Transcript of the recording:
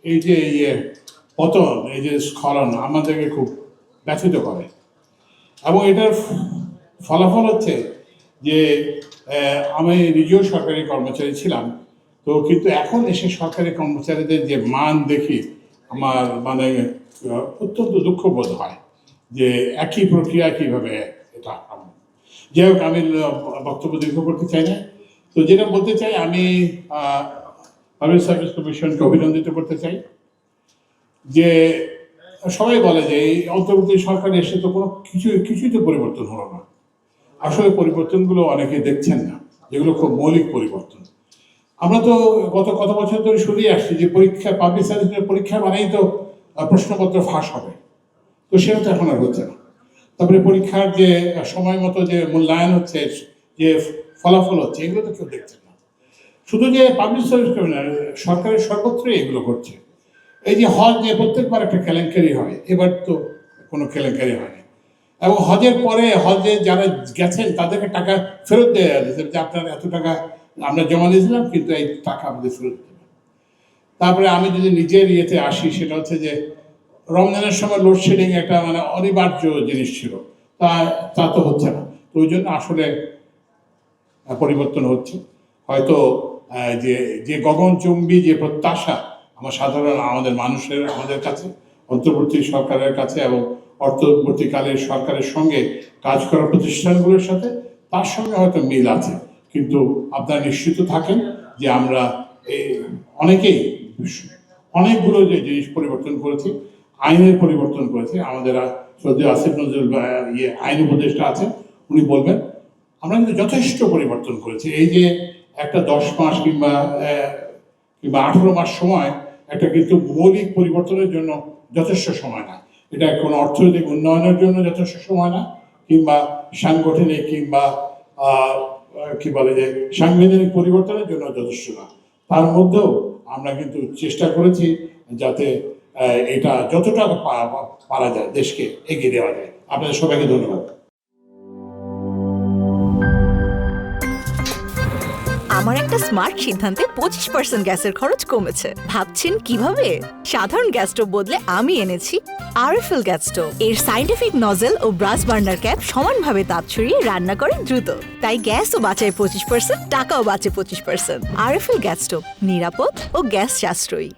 এই যে পতন, এই যে স্খলন আমাদেরকে খুব ব্যথিত করে, এবং এটার ফলাফল হচ্ছে যে আমি নিজেও সরকারি কর্মচারী ছিলাম, তো কিন্তু এখন এসে সরকারি কর্মচারীদের যে মান দেখি আমার মানে অত্যন্ত দুঃখবোধ হয় যে একই প্রক্রিয়া কীভাবে এটা। যাই হোক, আমি বক্তব্য দীর্ঘ করতে চাই না। তো যেটা বলতে চাই, আমি পাবলিক সার্ভিস কমিশনকে অভিনন্দিত করতে চাই যে সবাই বলে যে এই অন্তর্বর্তী সরকার এসে তো কোনো কিছুই তো পরিবর্তন হলো না। আসলে পরিবর্তনগুলো অনেকে দেখছেন না, যেগুলো খুব মৌলিক পরিবর্তন। আমরা তো গত কত বছর ধরে শুনেই আসছি যে পরীক্ষা, পাবলিক সার্ভিসের পরীক্ষা মানেই তো প্রশ্নপত্র ফাঁস হবে, তো সেটা তো এখন আর হচ্ছে না। তারপরে পরীক্ষার যে সময় মতো যে মূল্যায়ন হচ্ছে, যে ফলাফল হচ্ছে, এগুলো তো কেউ দেখছে না। শুধু যে পাবলিক সার্ভিস কমিশন, সরকারের সর্বত্রই এগুলো করছে। এই যে হজ, যে প্রত্যেকবার একটা কেলেঙ্কারি হয়, এবার তো কোনো কেলেঙ্কারি হয়নি। এবং হজের পরে হজে যারা গেছেন তাদেরকে টাকা ফেরত দেওয়া যাচ্ছে যে আপনার এত টাকা আমরা জমা দিয়েছিলাম, কিন্তু এই টাকা আমাদের ফেরত দেবেন। তারপরে আমি যদি নিজের ইয়েতে আসি, সেটা হচ্ছে যে রমজানের সময় লোডশেডিং একটা মানে অনিবার্য জিনিস ছিল, তা তো হচ্ছে না। তো ওই জন্য আসলে পরিবর্তন হচ্ছে। হয়তো যে গগনচুম্বী যে প্রত্যাশা আমাদের মানুষের, আমাদের কাছে, অন্তর্বর্তী সরকারের কাছে এবং অন্তর্বর্তীকালের সরকারের সঙ্গে কাজ করা প্রতিষ্ঠানগুলোর সাথে, তার সঙ্গে হয়তো মিল আছে। কিন্তু আপনারা নিশ্চিত থাকেন যে আমরা অনেকেই অনেকগুলো যে জিনিস পরিবর্তন করেছি, আইনের পরিবর্তন করেছি। আমাদের সৌদি আসিফ নজরুল আইন উপদেষ্টা আছেন, উনি বলবেন আমরা কিন্তু যথেষ্ট পরিবর্তন করেছি। এই যে একটা 10 মাস কিংবা 18 মাস সময়, একটা কিন্তু মৌলিক পরিবর্তনের জন্য যথেষ্ট সময় না। এটা কোনো অর্থনৈতিক উন্নয়নের জন্য যথেষ্ট সময় না, কিংবা সাংগঠনিক কিংবা কি বলে যে সাংবিধানিক পরিবর্তনের জন্য যথেষ্ট না। তার মধ্যেও আমরা কিন্তু চেষ্টা করেছি যাতে এটা যতটা পারা যায় দেশকে এগিয়ে দেওয়া যায়। আপনাদের সবাইকে ধন্যবাদ। আমার একটা স্মার্ট সিদ্ধান্তে 25% গ্যাসের খরচ কমেছে। ভাবছেন কিভাবে? সাধারণ গ্যাস স্টোভ বদলে আমি এনেছি আরএফএল গ্যাস স্টোভ। এর সাইন্টিফিক নজল ও ব্রাস বার্নার ক্যাপ সমানভাবে তাপ ছড়িয়ে রান্না করে দ্রুত, তাই গ্যাসও বাঁচায় 25%, টাকাও বাঁচে 25%। আরএফএল গ্যাস স্টোভ, নিরাপদ ও গ্যাস সাশ্রয়ী।